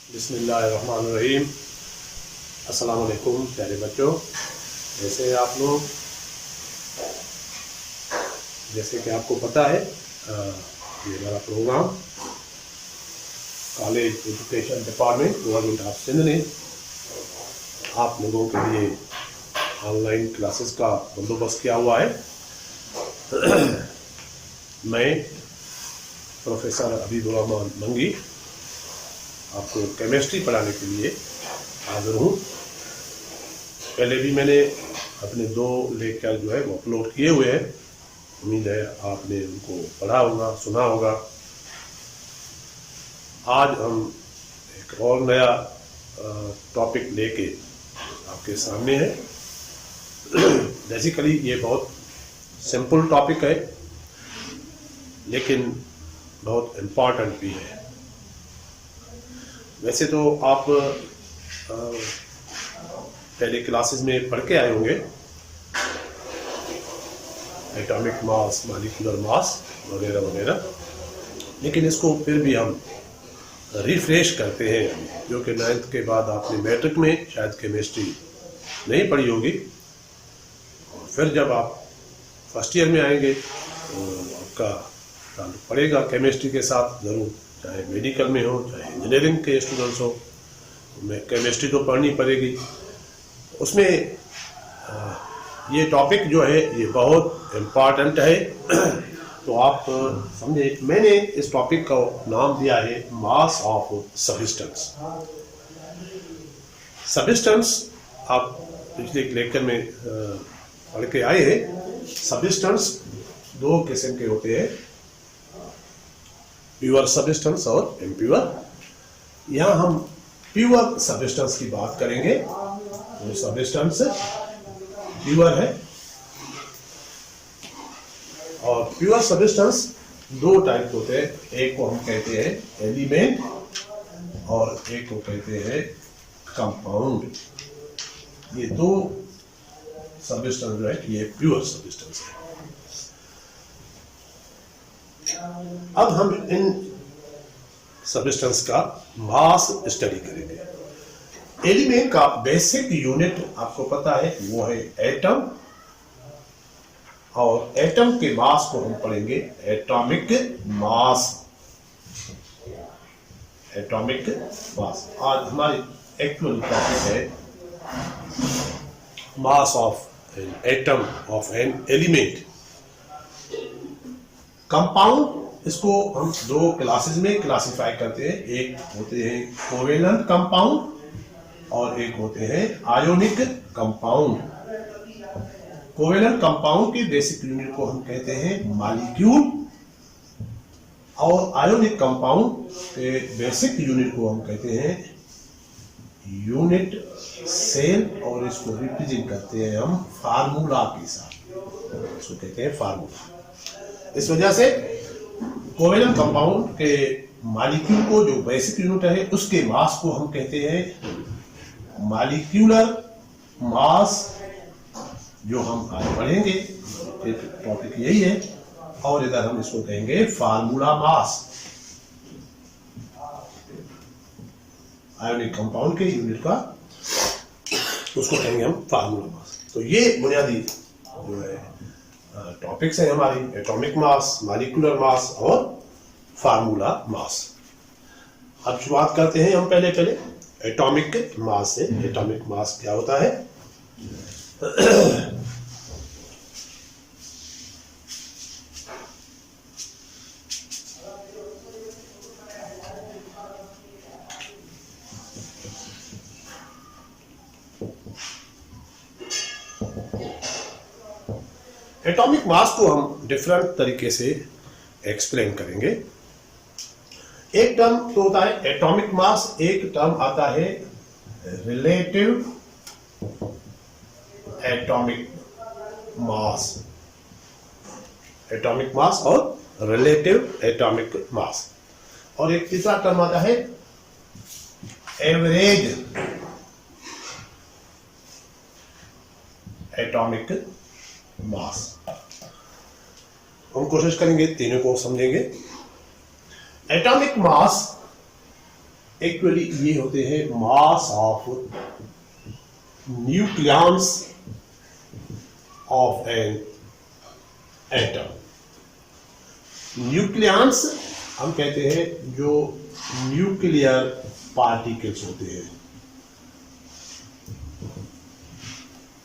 बिस्मिल्लाहिर्रहमानिर्रहीम। अस्सलाम वालेकुम प्यारे बच्चों, कैसे हैं आप लोग। जैसे कि आपको पता है ये हमारा programme college education department government of Sindh ने आप लोगों के लिए ऑनलाइन क्लासेस का बंदोबस्त किया हुआ है। मैं प्रोफेसर हबीबुर रहमान मंगी आपको केमिस्ट्री पढ़ाने के लिए हाजिर हूँ। पहले भी मैंने अपने 2 लेक्चर जो है वो अपलोड किए हुए हैं। उम्मीद है आपने उनको पढ़ा होगा, सुना होगा। आज हम एक और नया टॉपिक लेके आपके सामने है। बेसिकली ये बहुत सिंपल टॉपिक है लेकिन बहुत इम्पॉर्टेंट भी है। वैसे तो आप पहले क्लासेस में पढ़ के आए होंगे एटॉमिक मास, मॉलिक्यूलर मास वगैरह वगैरह, लेकिन इसको फिर भी हम रिफ्रेश करते हैं, जो कि 9th के बाद आपने मैट्रिक में शायद केमिस्ट्री नहीं पढ़ी होगी। और फिर जब आप फर्स्ट ईयर में आएंगे तो आपका ताल्लुक पड़ेगा केमिस्ट्री के साथ ज़रूर, चाहे मेडिकल में हो चाहे इंजीनियरिंग के स्टूडेंट्स हो। केमिस्ट्री तो पढ़नी पड़ेगी। उसमें ये टॉपिक जो है ये बहुत इम्पॉर्टेंट है। तो आप समझे, मैंने इस टॉपिक का नाम दिया है मास ऑफ सब्सटेंस। सब्सटेंस आप पिछले लेक्चर में पढ़ के आए हैं। सब्सटेंस 2 किस्म के होते हैं, प्योर सब्सटेंस और इम्प्योर। यहाँ हम प्योर सब्सटेंस की बात करेंगे। वो सब्सटेंस प्योर है। और प्योर सब्सटेंस 2 टाइप होते हैं। एक को हम कहते हैं एलिमेंट और एक को कहते हैं कंपाउंड। ये 2 सब्सटेंस जो है ये प्योर सब्सटेंस है। अब हम इन सब्सटेंस का मास स्टडी करेंगे। एलिमेंट का बेसिक यूनिट आपको पता है, वो है एटम। और एटम के मास को हम पढ़ेंगे एटॉमिक मास। एटॉमिक मास आज हमारी एक्चुअल टॉपिक है mass of an atom of an element. Compound, इसको हम 2 क्लासेस में क्लासिफाई करते हैं। एक होते हैं कोवेलेंट कंपाउंड और एक होते हैं आयोनिक कंपाउंड। कोवेलेंट कंपाउंड के बेसिक यूनिट को हम कहते हैं मॉलिक्यूल और आयोनिक कंपाउंड के बेसिक यूनिट को हम कहते हैं यूनिट सेल। और इसको रिप्रेजेंट करते हैं हम फार्मूला के साथ, इसको कहते हैं फार्मूला। इस वजह से कोवेलेंट कंपाउंड के मॉलिक्यूल को जो बेसिक यूनिट है उसके मास को हम कहते हैं मॉलिक्यूलर मास, जो हम आज पढ़ेंगे। टॉपिक यही है। और इधर हम इसको कहेंगे फार्मूला मास। आयोनिक कंपाउंड के यूनिट का उसको कहेंगे हम फार्मूला मास। तो ये बुनियादी जो है टॉपिक्स है हमारी, एटॉमिक मास, मॉलिक्यूलर मास और फार्मूला मास। अब शुरुआत करते हैं हम पहले एटॉमिक मास से। एटॉमिक मास क्या होता है? एटॉमिक मास को हम डिफरेंट तरीके से एक्सप्लेन करेंगे। एक टर्म तो होता है एटॉमिक मास, एक टर्म आता है रिलेटिव एटॉमिक मास। एटॉमिक मास और रिलेटिव एटॉमिक मास। और एक तीसरा टर्म आता है एवरेज एटॉमिक मास। हम कोशिश करेंगे तीनों को समझेंगे। एटॉमिक मास एक्चुअली ये होते हैं mass of nucleus of an atom. Nucleus हम कहते हैं जो न्यूक्लियर पार्टिकल्स होते हैं।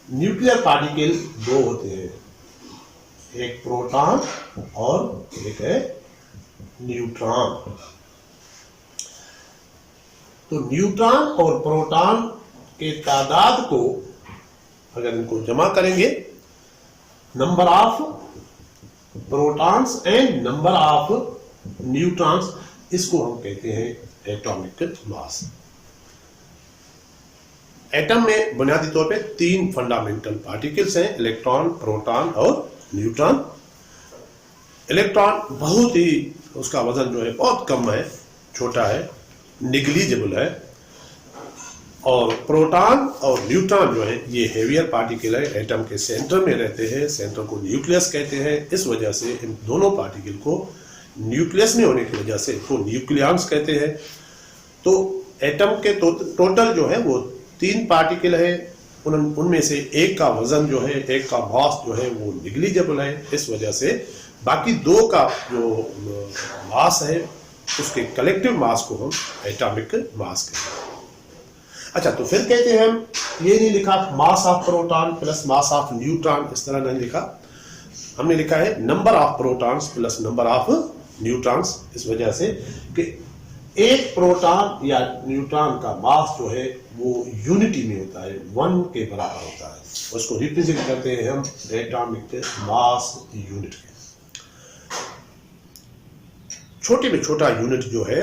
न्यूक्लियर पार्टिकल दो होते हैं, एक प्रोटॉन और एक है न्यूट्रॉन। तो न्यूट्रॉन और प्रोटॉन के तादाद को अगर इनको जमा करेंगे, number of protons and number of neutrons, इसको हम कहते हैं एटॉमिक मास। एटम में बुनियादी तौर पे 3 फंडामेंटल पार्टिकल्स हैं, इलेक्ट्रॉन, प्रोटॉन और न्यूट्रॉन। इलेक्ट्रॉन बहुत ही, उसका वजन जो है बहुत कम है, छोटा है, निग्लिजिबल है। और प्रोटॉन और न्यूट्रॉन जो है ये हेवियर पार्टिकल है, एटम के सेंटर में रहते हैं, सेंटर को न्यूक्लियस कहते हैं। इस वजह से इन दोनों पार्टिकल को न्यूक्लियस में होने की वजह से इनको न्यूक्लियॉन्स कहते हैं। तो एटम के टोटल जो है वो 3 पार्टिकल है, उनमें से एक का वजन जो है, एक का मास जो है वो निग्लिजिबल है। इस वजह से बाकी 2 का जो मास है उसके कलेक्टिव मास को हम एटॉमिक मास कहते हैं। अच्छा, तो फिर कहते हैं हम, ये नहीं लिखा mass of proton plus mass of neutron, इस तरह नहीं लिखा, हमने लिखा है number of protons plus number of neutrons. इस वजह से कि एक प्रोटॉन या न्यूट्रॉन का मास जो है वो यूनिटी में होता है, 1 के बराबर होता है। उसको रिप्रेजेंट करते हैं हम एटॉमिक मास यूनिट के। छोटे में छोटा यूनिट जो है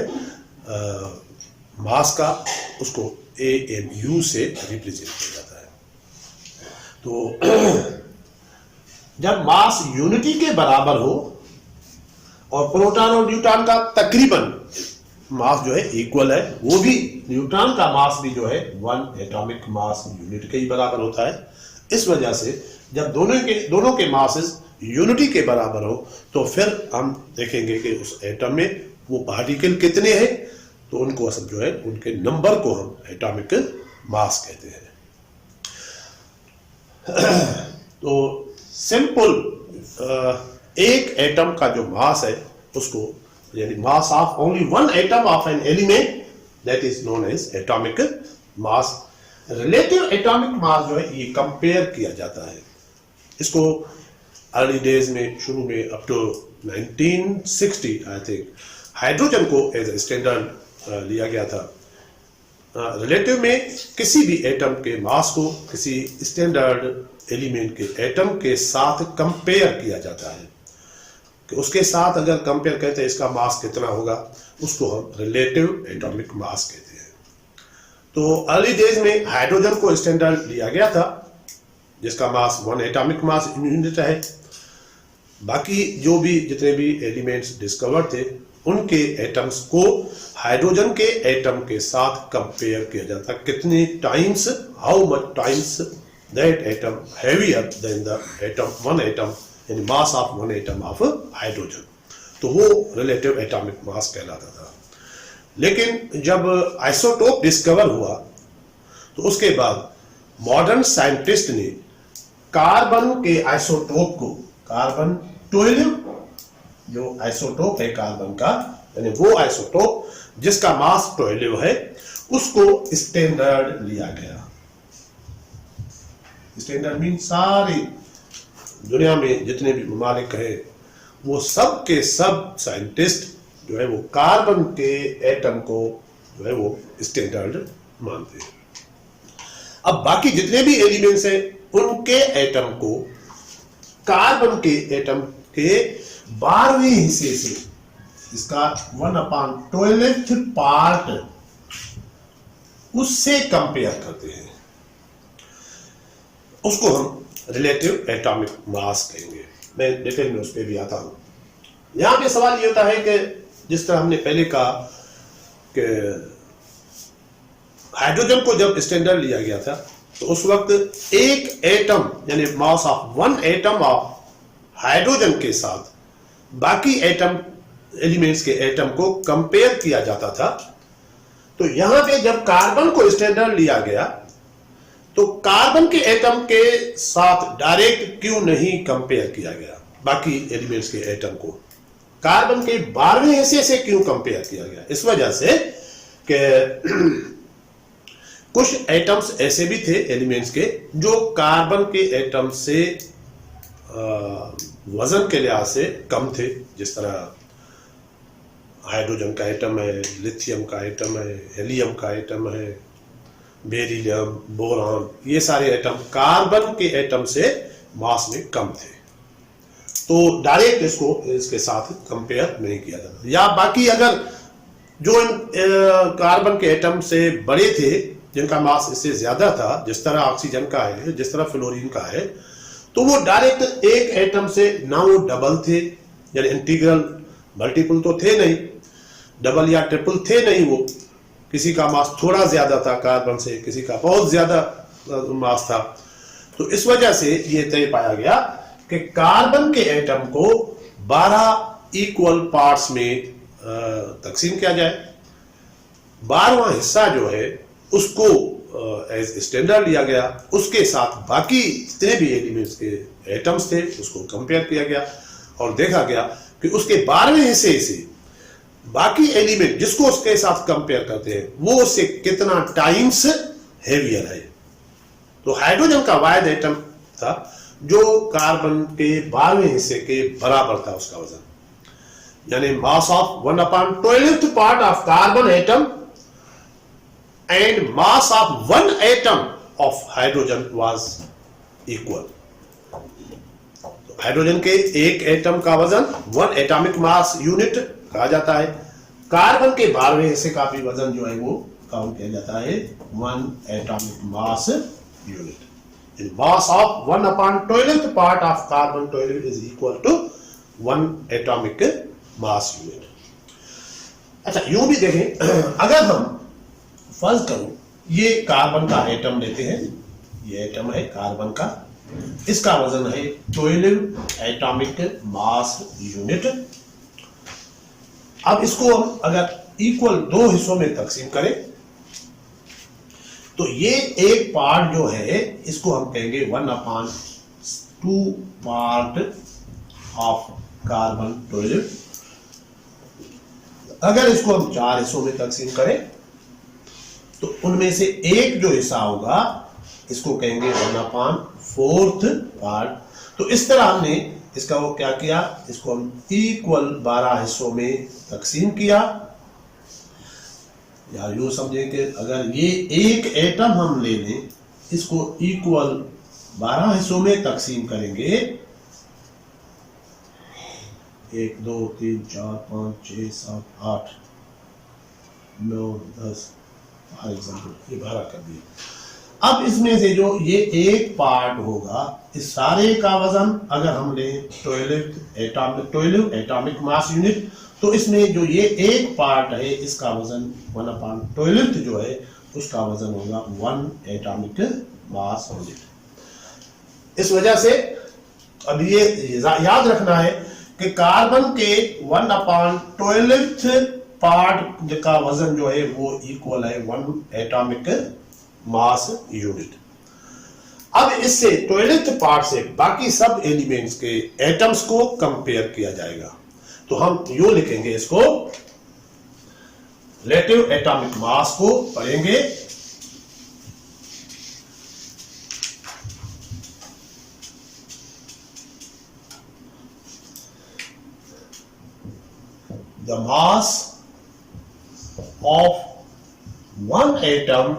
मास का, उसको AMU से रिप्रेजेंट किया जाता है। तो जब मास यूनिटी के बराबर हो और प्रोटॉन और न्यूट्रॉन का तकरीबन मास जो है इक्वल है, वो भी न्यूट्रॉन का मास भी जो है 1 एटॉमिक मास यूनिट के ही बराबर होता है। इस वजह से जब दोनों के मासेस यूनिटी के बराबर हो तो फिर हम देखेंगे कि उस एटम में वो पार्टिकल कितने हैं, तो उनको सब जो है उनके नंबर को हम एटॉमिक मास कहते हैं। तो सिंपल एक एटम का जो मास है उसको, यानी mass of only 1 atom of an element, that is known as atomic mass. Relative atomic mass जो है ये कंपेयर किया जाता है। इसको अर्ली डेज में, शुरू में up to 1960 I think, hydrogen को एज ए स्टैंडर्ड लिया गया था। रिलेटिव में किसी भी एटम के मास को किसी स्टैंडर्ड एलिमेंट के एटम के साथ कंपेयर किया जाता है कि उसके साथ अगर कंपेयर करते हैं इसका मास कितना होगा, उसको हम रिलेटिव एटॉमिक मास कहते हैं। तो अर्ली डेज में हाइड्रोजन को स्टैंडर्ड लिया गया था जिसका मास 1 एटॉमिक मास यूनिट है। बाकी जो भी जितने भी एलिमेंट्स डिस्कवर थे उनके एटम्स को हाइड्रोजन के एटम के साथ कंपेयर किया जाता, कितने times, how much times that atom heavier than the atom 1 atom, यानी mass of 1 atom of hydrogen. तो वो रिलेटिव एटॉमिक मास कहलाता था। लेकिन जब आइसोटोप डिस्कवर हुआ तो उसके बाद मॉडर्न साइंटिस्ट ने कार्बन के आइसोटोप को, कार्बन 12 जो आइसोटोप है कार्बन का, यानी वो आइसोटोप जिसका मास 12 है, उसको स्टैंडर्ड लिया गया। स्टैंडर्ड मीन सारी दुनिया में जितने भी ममालिक हैं वो सब के सब साइंटिस्ट जो है वो कार्बन के एटम को जो है वो स्टैंडर्ड मानते हैं। अब बाकी जितने भी एलिमेंट्स हैं उनके एटम को कार्बन के एटम के 12वें हिस्से से, इसका 1/12th पार्ट, उससे कंपेयर करते हैं। उसको हम रिलेटिव एटॉमिक मास कहेंगे। मैं डिटेल में उस पर भी आता हूं। यहां पे सवाल ये होता है कि जिस तरह हमने पहले कहा कि हाइड्रोजन को जब स्टैंडर्ड लिया गया था तो उस वक्त एक एटम यानी mass of 1 atom of hydrogen के साथ बाकी एटम एलिमेंट्स के एटम को कंपेयर किया जाता था। तो यहां पे जब कार्बन को स्टैंडर्ड लिया गया तो कार्बन के एटम के साथ डायरेक्ट क्यों नहीं कंपेयर किया गया, बाकी एलिमेंट्स के एटम को कार्बन के 12वें हिस्से से क्यों कंपेयर किया गया? इस वजह से कि कुछ एटम्स ऐसे भी थे एलिमेंट्स के जो कार्बन के एटम से वजन के लिहाज से कम थे, जिस तरह हाइड्रोजन का एटम है, लिथियम का एटम है, हेलियम का एटम है, बेरिलियम, बोरान, ये सारे एटम कार्बन के एटम से मास में कम थे, तो डायरेक्ट इसको इसके साथ कंपेयर नहीं किया जाता। या बाकी अगर जो कार्बन के एटम से बड़े थे जिनका मास इससे ज्यादा था, जिस तरह ऑक्सीजन का है, जिस तरह फ्लोरीन का है, तो वो डायरेक्ट एक एटम से ना वो डबल थे, यानी इंटीग्रल मल्टीपल तो थे नहीं, डबल या ट्रिपल थे नहीं, वो किसी का मास थोड़ा ज्यादा था कार्बन से, किसी का बहुत ज्यादा मास था। तो इस वजह से ये तय पाया गया कि कार्बन के एटम को 12 इक्वल पार्ट्स में तकसीम किया जाए। 12वां हिस्सा जो है उसको एज स्टैंडर्ड लिया गया, उसके साथ बाकी जितने भी एलिमेंट्स के एटम्स थे उसको कंपेयर किया गया और देखा गया कि उसके 12वें हिस्से से बाकी एलिमेंट जिसको उसके साथ कंपेयर करते हैं वो उससे कितना टाइम्स हेवियर है। तो हाइड्रोजन का वाहिद एटम था जो कार्बन के 12वें हिस्से के बराबर था उसका वजन, यानी mass of 1/12th part of carbon atom and mass of 1 atom of hydrogen was equal. Hydrogen के एक एटम का वजन 1 एटॉमिक मास यूनिट कहा जाता है, कार्बन के 12वें हिस्से का भी वजन जो है वो काउंट किया जाता है 1 atomic mass unit. Mass of 1/12th part of carbon 12 is equal to 1 atomic mass unit. अच्छा, यूं भी देखें, अगर हम फर्ज करो ये कार्बन का एटम लेते हैं, ये एटम है कार्बन का, इसका वजन है 12 एटॉमिक मास यूनिट। अब इसको हम अगर इक्वल 2 हिस्सों में तकसीम करें तो ये एक पार्ट जो है इसको हम कहेंगे 1/2 पार्ट ऑफ कार्बन 12। अगर इसको हम 4 हिस्सों में तकसीम करें तो उनमें से एक जो हिस्सा होगा इसको कहेंगे 1/4 पार्ट। तो इस तरह हमने इसका वो क्या किया, इसको हम इक्वल 12 हिस्सों में तकसीम किया। या यूं समझें कि अगर ये एक एटम हम ले लें, इसको इक्वल 12 हिस्सों में तकसीम करेंगे, 1 2 3 4 5 6 7 8 9 10 फॉर एग्जाम्पल ये 12 कर दिए। अब इसमें से जो ये एक पार्ट होगा, इस सारे का वजन अगर हम लें 12 एटॉमिक मास यूनिट, तो इसमें जो ये एक पार्ट है इसका वजन 1/12 जो है उसका वजन होगा 1 एटॉमिक मास यूनिट। इस वजह से अब ये याद रखना है कि कार्बन के 1/12 पार्ट का वजन जो है वो इक्वल है 1 एटॉमिक मास यूनिट। अब इससे 12th पार्ट से बाकी सब एलिमेंट्स के एटम्स को कंपेयर किया जाएगा। तो हम यूं लिखेंगे इसको, रिलेटिव एटॉमिक मास को पढ़ेंगे the mass of one atom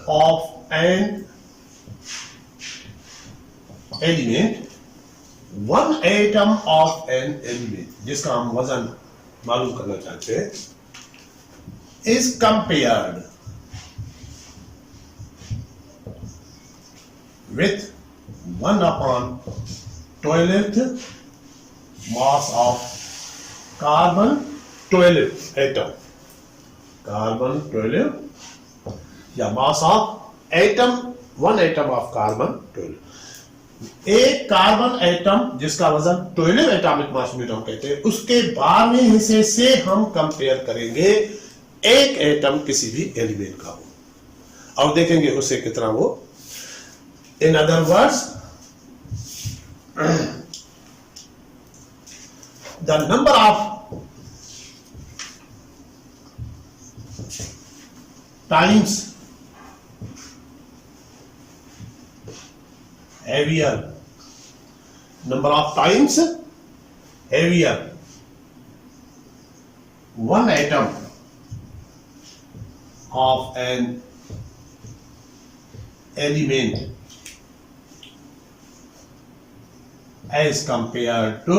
of an element, one atom of an element जिसका हम वजन मालूम करना चाहते हैं, is compared with 1/12th mass of carbon 12 atom, carbon 12 या mass of atom 1 atom of carbon 12। एक कार्बन एटम जिसका वजन 12 एटॉमिक मास यूनिट हम कहते हैं, उसके 12वें हिस्से से हम कंपेयर करेंगे एक एटम किसी भी एलिमेंट का हो। और देखेंगे उससे कितना वो, in other words the number of times heavier, number of times heavier one atom of an element as compared to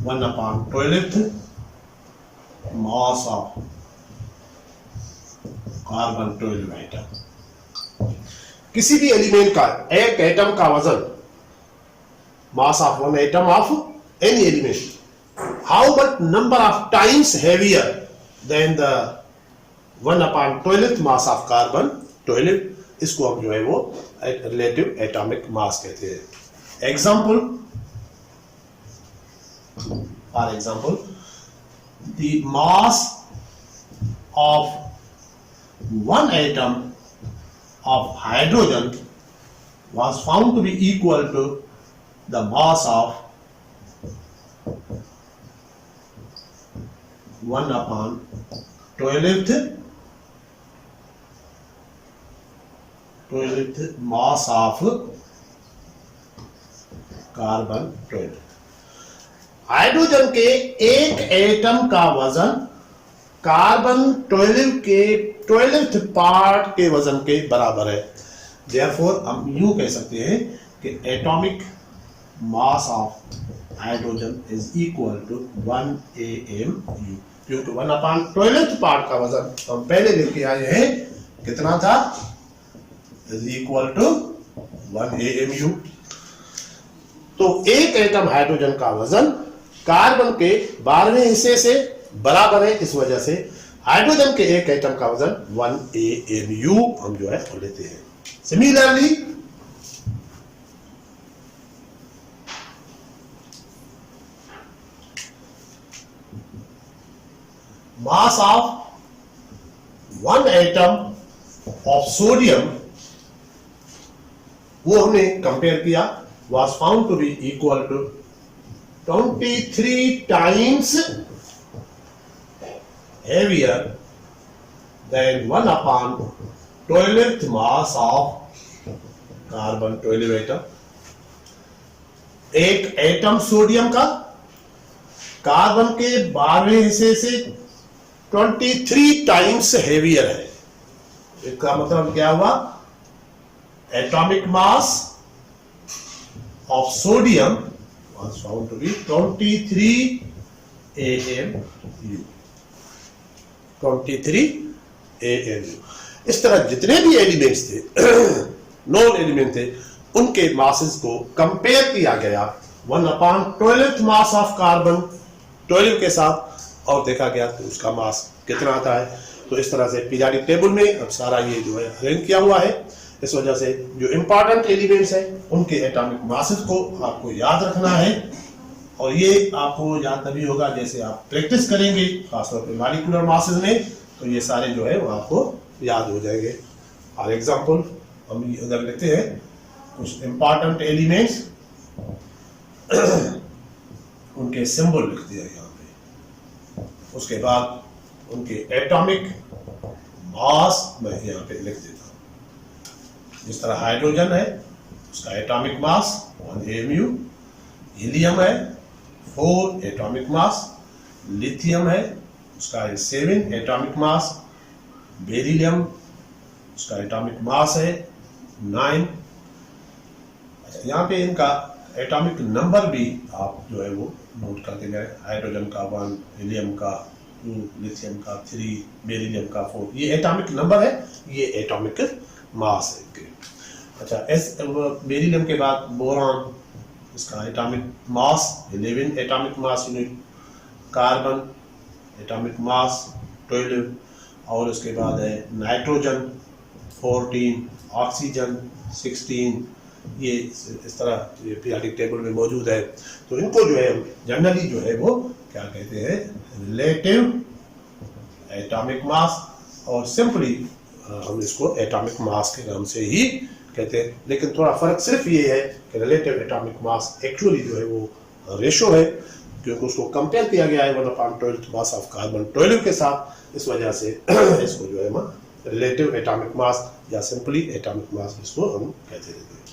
1/12th mass of carbon 12 atom। किसी भी एलिमेंट का एक एटम का वजन, mass of one atom of any element, how much number of times heavier than the 1/12th mass of carbon 12, इसको हम जो है वो रिलेटिव एटॉमिक मास कहते हैं। Example, for example the mass of one atom of hydrogen was found to be equal to the mass of 1/12th mass of carbon 12। Hydrogen के एक atom का वजन कार्बन 12 के 12th पार्ट के वजन के बराबर है। Therefore हम यूं कह सकते हैं कि atomic mass of hydrogen is equal to 1 AMU, क्योंकि 1/12th पार्ट का वजन हम पहले लेके आए हैं, कितना था, इज इक्वल टू 1 AMU। तो एक एटम हाइड्रोजन का वजन कार्बन के 12वें हिस्से से बराबर है, इस वजह से हाइड्रोजन के एक एटम का वजन 1 AMU हम जो है वो लेते हैं। Similarly mass of one atom of sodium, वो हमने कंपेयर किया, was found to be equal to 23 times heavier than 1/12th mass of carbon 12 atom। एक एटम सोडियम का कार्बन के 12वें हिस्से से 23 टाइम्स हेवियर है। इसका मतलब क्या हुआ, atomic mass of sodium was found to be 23 AMU, 23 AMU। इस तरह जितने भी एलिमेंट्स थे, नॉन एलिमेंट थे, उनके मासेस को कंपेयर किया गया 1/12th मास ऑफ कार्बन 12 के साथ, और देखा गया तो उसका मास कितना आता है। तो इस तरह से पीरियोडिक टेबल में अब सारा ये जो है अरेंज किया हुआ है। इस वजह से जो इंपॉर्टेंट एलिमेंट्स हैं उनके एटॉमिक मासेस को आपको याद रखना है, और ये आपको याद तभी होगा जैसे आप प्रैक्टिस करेंगे, खासतौर पे मॉलिक्यूलर मासेस में, तो ये सारे जो है वो आपको याद हो जाएंगे। फॉर एग्जांपल हम इधर लिखते हैं कुछ इंपॉर्टेंट एलिमेंट्स, उनके सिंबल लिख दिया यहाँ पे, उसके बाद उनके एटॉमिक मास मैं यहाँ पे लिख देता हूँ। जिस तरह हाइड्रोजन है उसका एटॉमिक मास 1 AMU, हीलियम है 4 एटॉमिक मास, लिथियम है उसका 7 एटॉमिक मास, बेरिलियम उसका एटॉमिक मास है 9। अच्छा, यहाँ पे इनका एटॉमिक नंबर भी आप जो है वो नोट करते गए, हाइड्रोजन का 1, हीलियम का 2, लिथियम का 3, बेरिलियम का 4, ये एटॉमिक नंबर है, ये एटॉमिक मास है। अच्छा, बेरिलियम के बाद बोरॉन, इसका atomic mass 11 atomic mass unit, carbon atomic mass 12, और उसके बाद है नाइट्रोजन 14, ऑक्सीजन 16। ये इस तरह ये पीरियोडिक टेबल में मौजूद है। तो इनको जो है जनरली जो है वो क्या कहते हैं, रिलेटिव एटॉमिक मास, और सिंपली हम इसको एटॉमिक मास के नाम से ही कहते हैं। लेकिन थोड़ा फर्क सिर्फ ये है कि रिलेटिव एटॉमिक मास एक्चुअली जो है वो रेशो है, क्योंकि उसको कंपेयर किया गया है 1/12 मास ऑफ कार्बन 12 के साथ, इस वजह से इसको जो है रिलेटिव एटॉमिक मास या सिंपली एटॉमिक मास इसको हम कहते रहते हैं।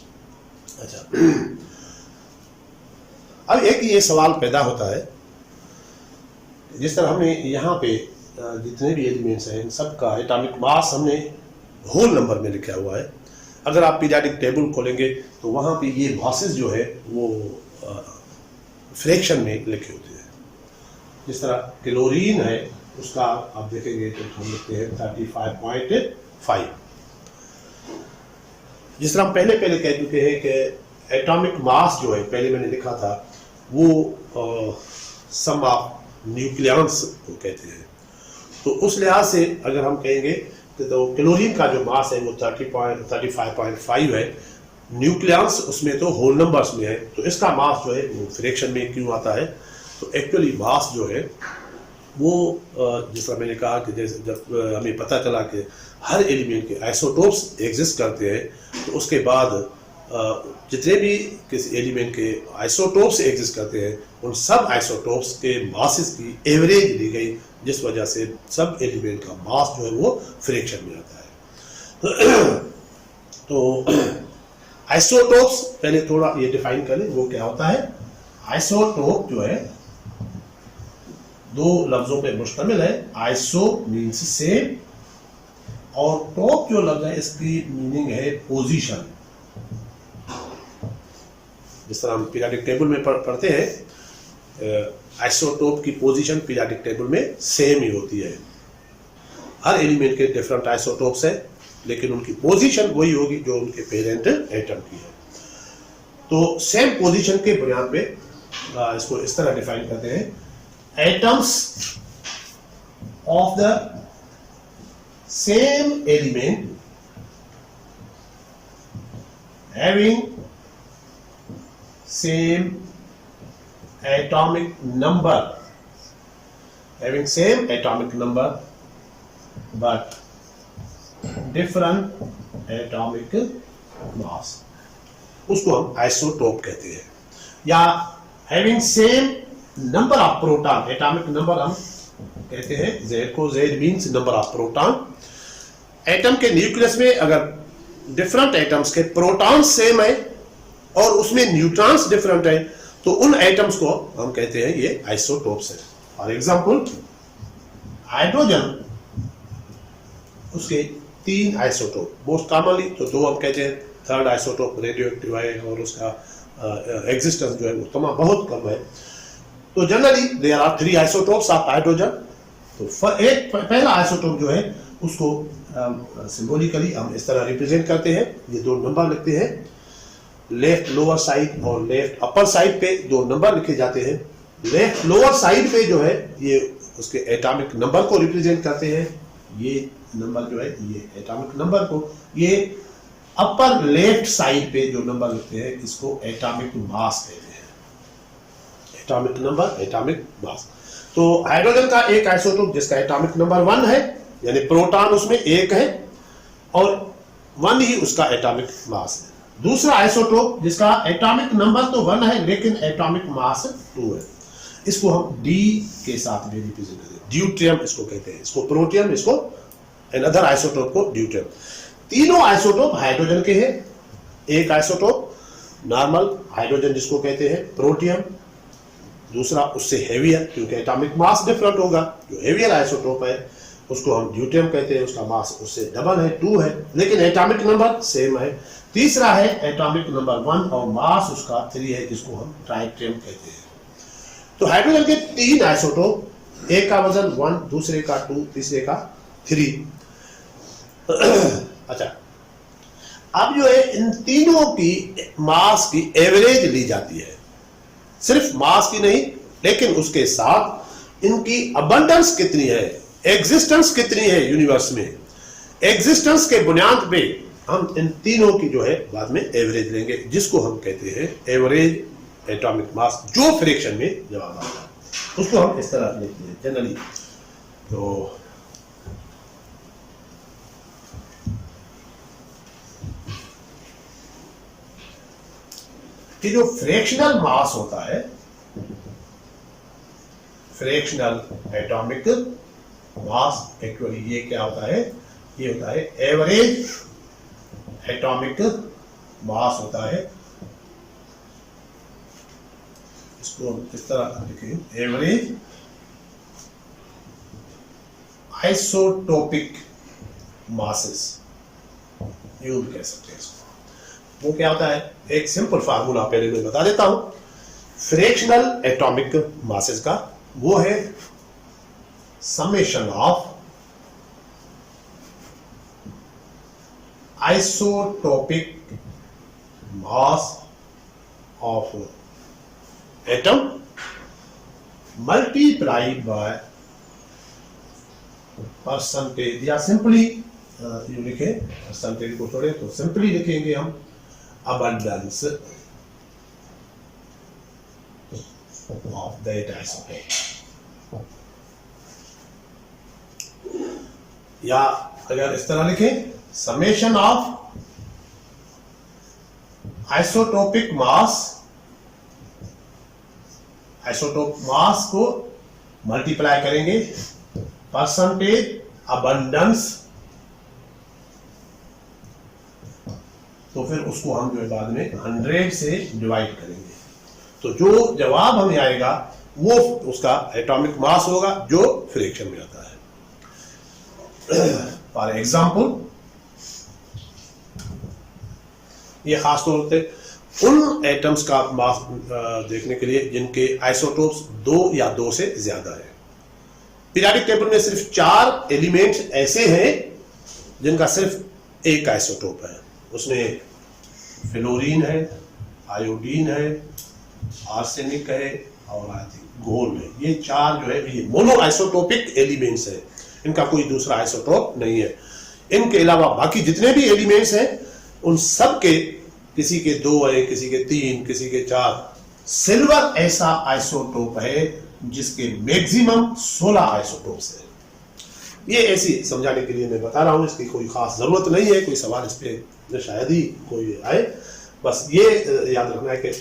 अच्छा, अब एक ये सवाल पैदा होता है, जिस तरह हमने यहाँ पे जितने भी एलिमेंट्स हैं इन सब का एटॉमिक मास हमने होल नंबर में लिखा हुआ है। अगर आप पीरियोडिक टेबल खोलेंगे तो वहाँ पे ये मासेस जो है वो फ्रैक्शन में लिखे होते हैं। जिस तरह क्लोरीन है उसका आप देखेंगे तो हम लिखते हैं 35.5। जिस तरह हम पहले कह चुके हैं कि एटॉमिक मास जो है पहले मैंने लिखा था वो सम ऑफ न्यूक्लियॉन्स को कहते हैं। तो उस लिहाज से अगर हम कहेंगे तो क्लोरीन का जो मास है वो 35.5 है, न्यूक्लियॉन्स उसमें तो होल नंबर्स में है, तो इसका मास जो है वो फ्रैक्शन में क्यों आता है? तो एक्चुअली मास जो है वो जिस तरह मैंने कहा कि जैसे जब हमें पता चला कि हर एलिमेंट के आइसोटोप्स एग्जिस्ट करते हैं, तो उसके बाद जितने भी किसी एलिमेंट के आइसोटोप्स एग्जिस्ट करते हैं उन सब आइसोटोप्स के मासेस की एवरेज ली गई, जिस वजह से सब एलिमेंट का मास जो है वो फ्रैक्शन में आता है। तो आइसोटोप्स पहले थोड़ा ये डिफाइन करें, वो क्या होता है? आइसोटोप जो है दो लफ्जों पे मुश्तमिल है। आइसो मीन्स सेम, और टॉप जो लफ्ज है इसकी मीनिंग है पोजीशन। जिस तरह हम पीरियोडिक टेबल में पढ़ते हैं, आइसोटोप की पोजीशन पीरियोडिक टेबल में सेम ही होती है। हर एलिमेंट के डिफरेंट आइसोटोप्स है, लेकिन उनकी पोजीशन वही होगी जो उनके पेरेंट एटम की है। तो सेम पोजीशन के बुनियाद पे इसको इस तरह डिफाइन करते हैं, atoms of the same element having same atomic number, having same atomic number but different atomic mass, उसको हम आइसोटोप कहते हैं। या having same number of proton, atomic number हम कहते हैं Z को, Z means number of proton। Atom के न्यूक्लियस में अगर डिफरेंट एटम्स के प्रोटॉन सेम है और उसमें न्यूट्रॉन्स डिफरेंट है, तो उन एटम्स को हम कहते हैं ये आइसोटोप्स है। फॉर एग्जांपल हाइड्रोजन, उसके 3 आइसोटोप, मोस्ट कॉमनली तो 2 हम कहते हैं, थर्ड आइसोटोप रेडियो एक्टिव है और उसका एग्जिस्टेंस जो है वो तमाम बहुत कम है। तो generally there are 3 isotopes of hydrogen. तो एक पहला आइसोटोप जो है उसको सिंबॉलिकली हम इस तरह रिप्रेजेंट करते हैं, ये 2 नंबर लिखते हैं, लेफ्ट लोअर साइड और लेफ्ट अपर साइड पे 2 नंबर लिखे जाते हैं। लेफ्ट लोअर साइड पे जो है ये उसके एटॉमिक नंबर को रिप्रेजेंट करते हैं, ये नंबर जो है ये एटॉमिक नंबर को, ये अपर लेफ्ट साइड पे जो नंबर लिखते हैं इसको एटॉमिक मास कहते हैं। Atomic number, atomic mass. तो हाइड्रोजन का एक आइसोटोप जिसका एटॉमिक नंबर 1 है, यानी प्रोटॉन उसमें 1 है और 1 ही उसका एटॉमिक मास है। दूसरा आइसोटोप जिसका एटॉमिक नंबर तो 1 है लेकिन एटॉमिक मास 2 है, इसको हम डी के साथ में रिप्रेजेंट करते हैं, ड्यूट्रियम इसको कहते हैं, इसको प्रोटियम, इसको अनदर आइसोटोप को ड्यूट्रियम। तीनों आइसोटोप हाइड्रोजन के हैं। एक आइसोटोप नॉर्मल हाइड्रोजन जिसको कहते हैं प्रोटियम, दूसरा उससे हेवियर क्योंकि एटॉमिक मास डिफरेंट होगा, जो हेवियर आइसोटोप है उसको हम ड्यूट्रियम कहते हैं, उसका मास उससे डबल है 2 है, लेकिन एटॉमिक नंबर सेम है। तीसरा है एटॉमिक नंबर 1 और मास उसका 3 है, जिसको हम ट्राइट्रियम कहते हैं। तो हाइड्रोजन के 3 आइसोटोप, एक का वजन 1, दूसरे का 2, तीसरे का 3। अच्छा, अब जो है इन तीनों की मास की एवरेज ली जाती है, सिर्फ मास की नहीं लेकिन उसके साथ इनकी अबंडेंस कितनी है, एग्जिस्टेंस कितनी है यूनिवर्स में। एग्जिस्टेंस के बुनियाद पे हम इन तीनों की जो है बाद में एवरेज लेंगे, जिसको हम कहते हैं एवरेज एटॉमिक मास, जो फ्रैक्शन में जवाब आता है। उसको हम इस तरह लिखते हैं जनरली। तो कि जो फ्रैक्शनल मास होता है, फ्रैक्शनल एटॉमिक मास, एक्चुअली ये क्या होता है, ये होता है एवरेज एटॉमिक मास होता है। इसको इस तरह लिखें, एवरेज आइसोटोपिक मासेस, यूं भी कह सकते हैं इसको। वो क्या होता है, एक सिंपल फार्मूला पहले मैं बता देता हूं फ्रैक्शनल एटॉमिक मासेस का। वो है summation of isotopic mass of atom multiplied by percentage, या सिंपली यू लिखे, परसेंटेज को छोड़े तो सिंपली लिखेंगे हम abundance of that isotope, या अगर इस तरह लिखें summation of isotopic mass, isotope mass को मल्टीप्लाई करेंगे परसेंटेज अबंडेंस, तो फिर उसको हम जो है बाद में 100 से डिवाइड करेंगे। तो जो जवाब हमें आएगा वो उसका एटॉमिक मास होगा जो फ्रैक्शन में आता है। फॉर एग्जाम्पल, ये खासतौर से उन एटम्स का मास देखने के लिए जिनके आइसोटोप्स 2 या 2 से ज्यादा है। पीरियोडिक टेबल में सिर्फ 4 एलिमेंट्स ऐसे हैं जिनका सिर्फ एक आइसोटोप है, उसमें फ्लोरीन है, आयोडीन है, आर्सेनिक है और गोल्ड है। ये 4 जो है ये मोनो आइसोटोपिक एलिमेंट्स है, इनका कोई दूसरा आइसोटोप नहीं है। इनके अलावा बाकी जितने भी एलिमेंट्स हैं उन सब के किसी के 2 है, किसी के 3, किसी के 4। सिल्वर ऐसा आइसोटोप है जिसके मैक्सिमम 16 आइसोटोप्स है। ये ऐसी समझाने के लिए मैं बता रहा हूं, इसकी कोई खास जरूरत नहीं है, कोई सवाल इस पे शायद ही कोई आए। बस ये याद रखना है कि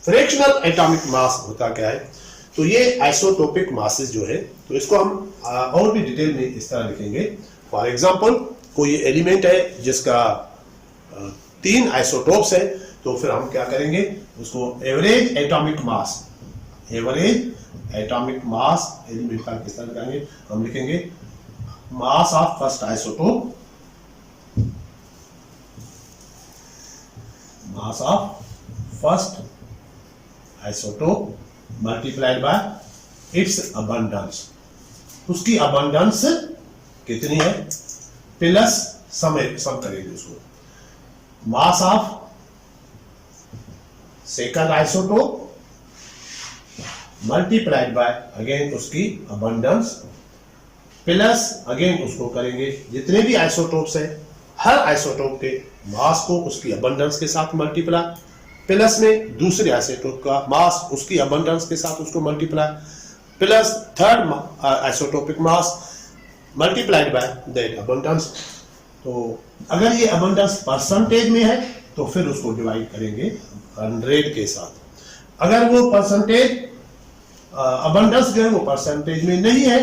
फ्रैक्शनल एटॉमिक मास होता क्या है। तो ये आइसोटोपिक मासेस जो है, तो इसको हम और भी डिटेल में इस तरह लिखेंगे। फॉर एग्जांपल, कोई एलिमेंट है जिसका 3 आइसोटोप्स है, तो फिर हम क्या करेंगे, उसको average atomic mass, average atomic mass element का किस तरह लिखेंगे, हम लिखेंगे mass of first isotope, mass of first isotope multiplied by it's abundance. उसकी अबंडेंस कितनी है प्लस सम करेंगे उसको, mass of second isotope multiplied by again उसकी अबंडेंस प्लस अगेन उसको करेंगे जितने भी आइसोटोप्स है हर आइसोटोप के मास को उसकी अबंडेंस के साथ मल्टीप्लाई, प्लस में दूसरे आइसोटोप का मास उसकी अबंडेंस के साथ उसको multiply, plus third isotopic mass multiplied by that abundance. तो अगर ये अबंडेंस परसेंटेज में है तो फिर उसको डिवाइड करेंगे 100 के साथ। अगर वो परसेंटेज अबंडेंस जो है वो परसेंटेज में नहीं है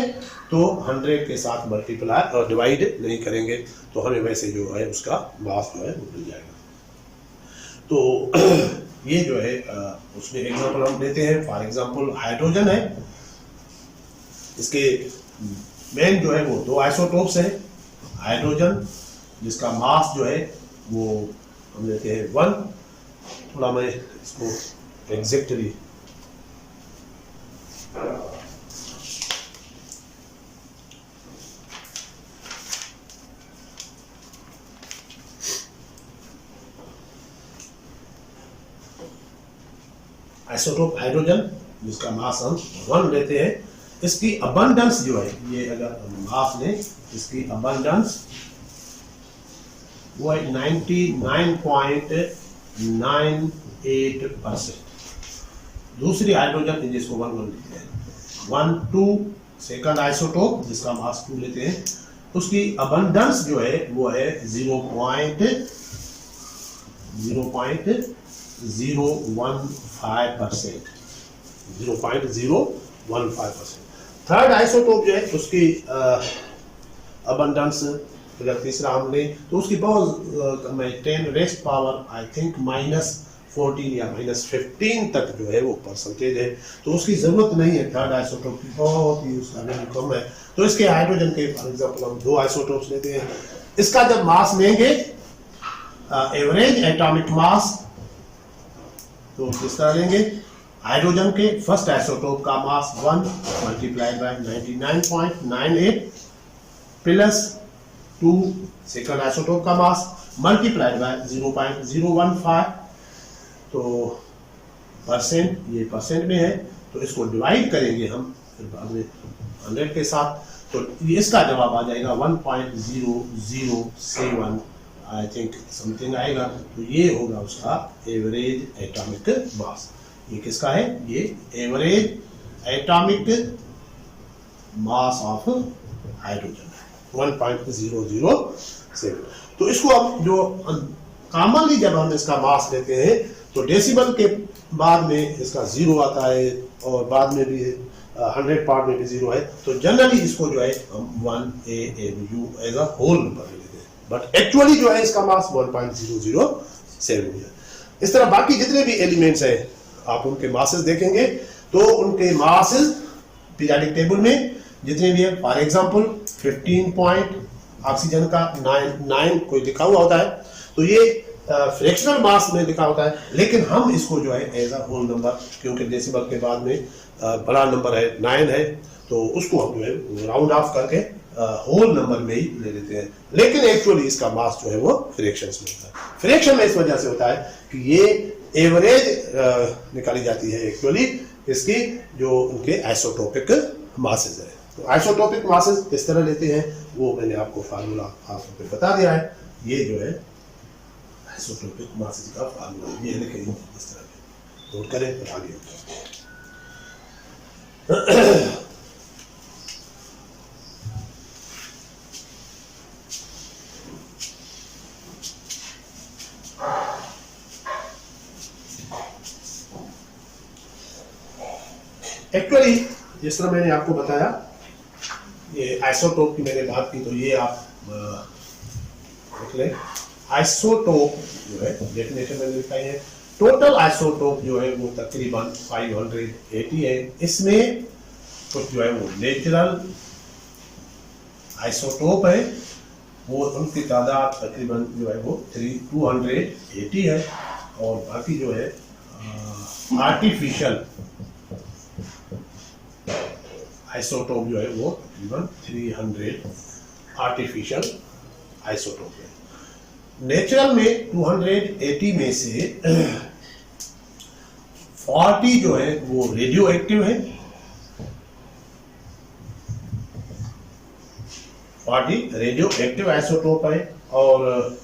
तो 100 के साथ मल्टीप्लाई और डिवाइड नहीं करेंगे, तो हमें वैसे जो है उसका मास जो है वो मिल जाएगा। तो ये जो है उसमें एग्जांपल हम देते हैं। फॉर एग्जांपल हाइड्रोजन है, इसके मेन जो है वो 2 आइसोटोप्स है। हाइड्रोजन जिसका मास जो है वो हम लेते हैं 1, थोड़ा मैं इसको एग्जैक्टली आइसोटोप हाइड्रोजन जिसका मास हम 1 लेते हैं, इसकी अबंडेंस जो है, ये अगर मास लें इसकी अबंडेंस वो है 99.98%। दूसरी हाइड्रोजन जिसको 1 लेते हैं 1 2 सेकंड आइसोटोप जिसका मास 2 लेते हैं, उसकी अबंडेंस जो है वो है 0.015%, 0.015%। थर्ड आइसोटोप जो है उसकी अबंडेंस अगर तीसरा हम लें तो उसकी बहुत 10 रेस्ट पावर आई थिंक -14 या -15 तक जो है वो परसेंटेज है, तो उसकी जरूरत नहीं है थर्ड आइसोटोप की, बहुत ही उसका वैल्यू कम है। तो इसके हाइड्रोजन के फॉर एग्जांपल हम 2 आइसोटोप्स लेते हैं, इसका जब मास लेंगे एवरेज एटॉमिक मास तो किस तरह लेंगे, हाइड्रोजन के फर्स्ट आइसोटोप का मास 1 multiplied bye 99.98 plus 2 second isotope का मास मल्टीप्लाइड बाय 0.015, तो परसेंट, ये परसेंट में है तो इसको डिवाइड करेंगे हम फिर बाद में 100 के साथ, तो इसका जवाब आ जाएगा 1.007 आई थिंक समथिंग आएगा। तो ये होगा उसका एवरेज एटॉमिक मास। ये किसका है, ये average atomic mass of hydrogen 1.007। तो इसको अब जो कॉमनली जब हम इसका मास लेते हैं तो डेसिमल के बाद में इसका 0 आता है और बाद में भी 100 पार्ट में भी 0 है, तो जनरली इसको जो है हम 1 AMU as a whole number लेते हैं, बट एक्चुअली जो है इसका मास 1.007 है। इस तरह बाकी जितने भी एलिमेंट्स हैं आप उनके मासेस देखेंगे तो उनके मासेस पीरियोडिक टेबल में जितने भी है, फॉर एग्जांपल 15 पॉइंट ऑक्सीजन का 9 कोई लिखा हुआ होता है, तो ये फ्रैक्शनल मास में लिखा होता है, लेकिन हम इसको जो है एज अ होल नंबर, क्योंकि डेसिमल के बाद में बड़ा नंबर है 9 है, तो उसको हम जो है राउंड ऑफ करके होल नंबर में ही ले लेते हैं, लेकिन एक्चुअली इसका मास जो है वो फ्रैक्शंस में होता है। फ्रैक्शन में इस वजह से होता है कि ये एवरेज निकाली जाती है एक्चुअली इसकी जो उनके आइसोटोपिक मासेस है। तो आइसोटोपिक मासेस किस तरह लेते हैं वो मैंने आपको फार्मूला आपको बता दिया है। ये जो है आइसोटोपिक मासेस का फार्मूला, ये लिखें इस तरह नोट करें और आगे एक्चुअली जिस तरह मैंने आपको बताया ये आइसोटोप की मैंने बात की, तो ये आप देख लें। आइसोटोप जो है डेफिनेशन मैंने लिखाई है, टोटल आइसोटोप जो है वो तकरीबन 580 है। इसमें कुछ जो है वो नेचुरल आइसोटोप है, वो उनकी तादाद तकरीबन जो है वो 280 है, और बाकी जो है आर्टिफिशियल आइसोटोप जो है वो तकरीबन 300 आर्टिफिशियल आइसोटोप है। नेचुरल में 280 में से 40 जो है वो रेडियो एक्टिव है, 40 रेडियो एक्टिव आइसोटोप है, और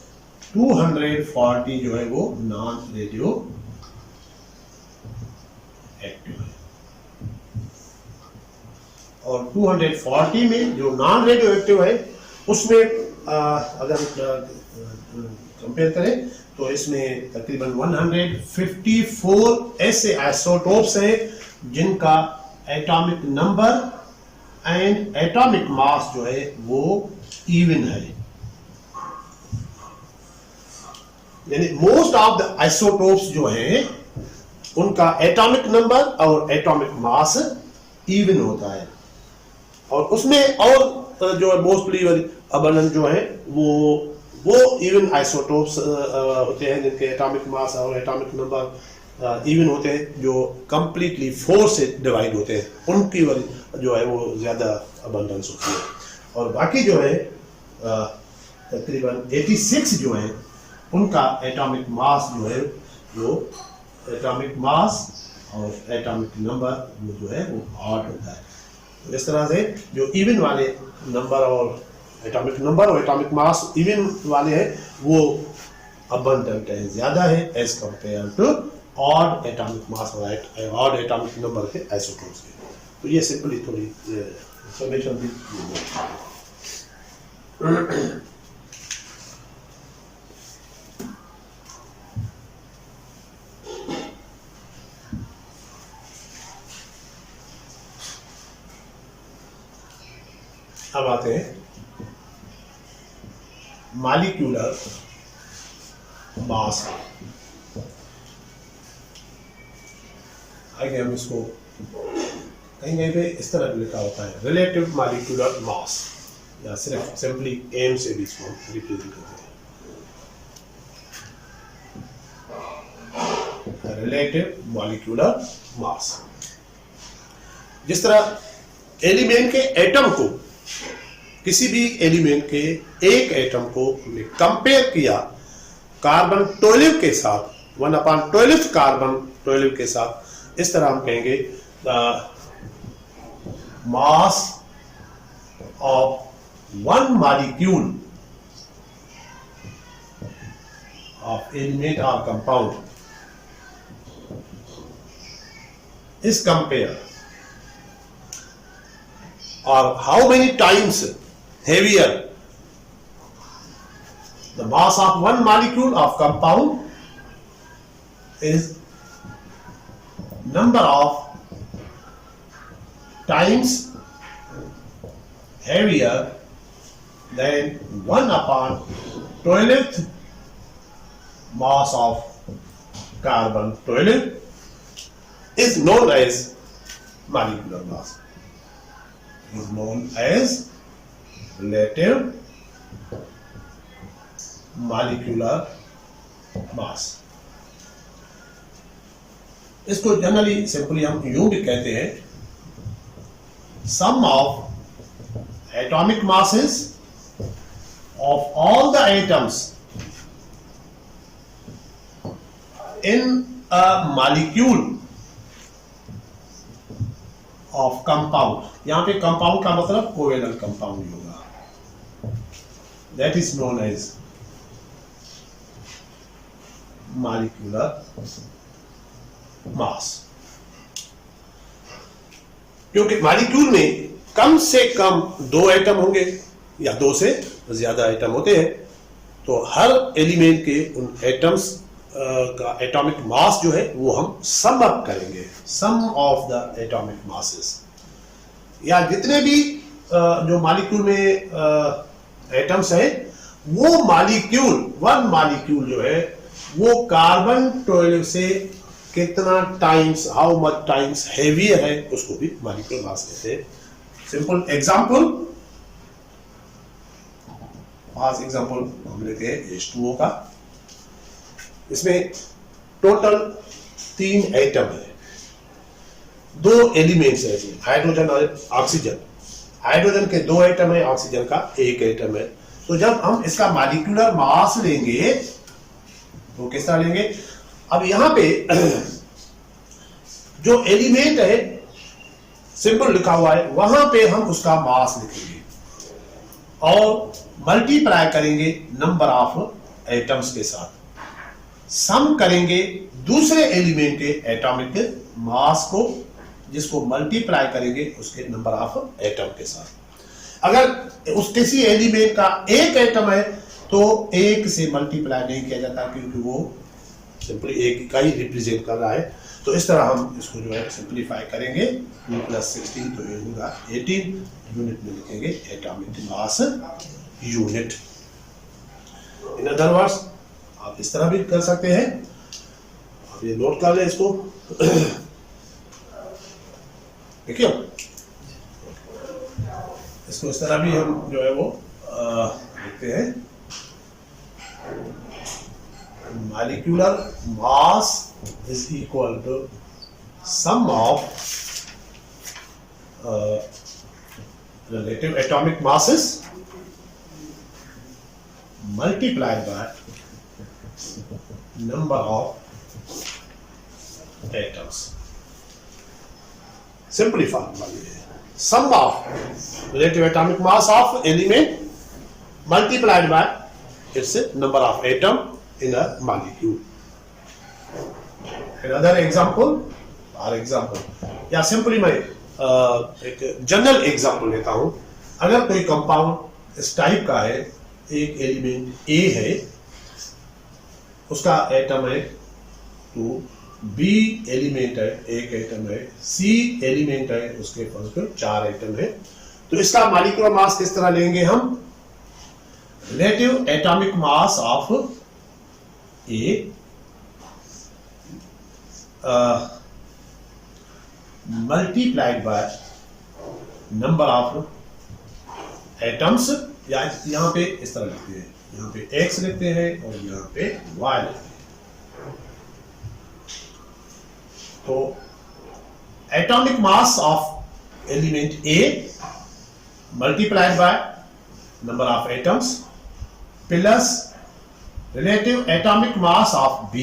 240 जो है वो नॉन रेडियो एक्टिव है। और 240 में जो नॉन रेडियो एक्टिव है उसमें अगर कंपेयर करें तो इसमें तकरीबन 154 ऐसे आइसोटोप्स हैं जिनका atomic number and atomic mass जो है वो इवन है, यानी मोस्ट ऑफ द आइसोटोप्स जो हैं उनका एटॉमिक नंबर और एटॉमिक मास इवन होता है, और उसमें और जो है मोस्टली अबंडेंट जो है वो इवन आइसोटोप्स होते हैं जिनके एटॉमिक मास और एटॉमिक नंबर इवन होते हैं, जो कंप्लीटली 4 से डिवाइड होते हैं, उनकी जो है वो ज़्यादा अबंडेंस होती है। और बाकी जो है तकरीबन 86 जो है उनका एटॉमिक मास जो है वो एटॉमिक मास और एटॉमिक नंबर वो जो है वो ऑड होता है। तो इस तरह से जो इवन वाले नंबर और एटॉमिक मास इवन वाले हैं वो अबंडेंट है, ज़्यादा है as compared to odd atomic mass और ऑड एटॉमिक नंबर के आइसोटोप्स के। तो ये सिंपली थोड़ी इंफॉर्मेशन दी। अब आते हैं मॉलिक्यूलर मास। आगे हम इसको कहीं कहीं पे इस तरह लिखा होता है रिलेटिव मॉलिक्यूलर मास, या सिर्फ सिंपली एम से भी इसको रिप्रेजेंट करते हैं, रिलेटिव मॉलिक्यूलर मास। जिस तरह एलिमेंट के एटम को, किसी भी एलिमेंट के एक एटम को हमने कंपेयर किया कार्बन 12 के साथ, 1/12 कार्बन 12 के साथ, इस तरह हम कहेंगे the mass of one molecule of element और कंपाउंड इज कंपेयर, और how many times heavier the mass of one molecule of compound is number of times heavier than 1/12th mass of carbon 12 is known as molecular mass, is known as relative molecular mass। इसको generally simply हम यूं भी कहते हैं, sum of atomic masses of all the atoms in a molecule of compound। यहां पे compound का मतलब कोवेलेंट कंपाउंड ही होगा, that is known as molecular mass। क्योंकि मॉलिक्यूल में कम से कम 2 एटम होंगे या 2 से ज्यादा एटम होते हैं, तो हर एलिमेंट के उन एटम्स का एटॉमिक मास जो है वो हम सम अप करेंगे, सम ऑफ द एटॉमिक मासेस, या जितने भी जो मॉलिक्यूल में एटम्स है, वो मॉलिक्यूल, वन मॉलिक्यूल जो है वो कार्बन 12 से कितना times, how much times heavier है, उसको भी मॉलिक्यूलर मास कहते हैं। सिंपल एग्जांपल, आज एग्जांपल हम लेते हैं H2O का। इसमें टोटल 3 एटम है, 2 एलिमेंट्स है, हाइड्रोजन और ऑक्सीजन। हाइड्रोजन के 2 एटम है, ऑक्सीजन का 1 एटम है। तो जब हम इसका मॉलिक्यूलर मास लेंगे तो किस तरह लेंगे? अब यहां पे जो एलिमेंट है सिंबल लिखा हुआ है, वहां पे हम उसका मास लिखेंगे और मल्टीप्लाई करेंगे नंबर ऑफ एटम्स के साथ, सम करेंगे दूसरे एलिमेंट के एटॉमिक मास को, जिसको मल्टीप्लाई करेंगे उसके नंबर ऑफ एटम के साथ। अगर उस किसी एलिमेंट का 1 एटम है तो 1 से मल्टीप्लाई नहीं किया जाता, क्योंकि वो सिंपली 1 का ही रिप्रेजेंट कर रहा है। तो इस तरह हम इसको जो है सिंप्लीफाई करेंगे, 2 + 16 तो ये होगा 18, यूनिट में लिखेंगे atomic mass unit. In other words आप इस तरह भी कर सकते हैं, आप ये नोट कर लें इसको। देखिए इसको इस तरह भी हम जो है वो लिखते हैं, molecular mass is equal to sum of relative atomic masses multiplied by number of atoms। Simply formula ये है, sum of relative atomic mass of element multiplied by its number of atom in a molecule। Another example, या simply मैं एक general example लेता हूं। अगर कोई compound इस टाइप का है, एक एलिमेंट ए है, उसका एटम है 2, बी एलिमेंट है, एक एटम है, सी एलिमेंट है, उसके पास 4 एटम है, तो इसका मॉलिक्यूलर मास किस तरह लेंगे हम? Relative atomic mass of A multiplied by number of atoms, या यहां पे इस तरह लिखते हैं, यहां पे x लिखते हैं और यहां पे y लिखते हैं। तो atomic mass of element A multiplied by number of atoms plus relative atomic mass of B,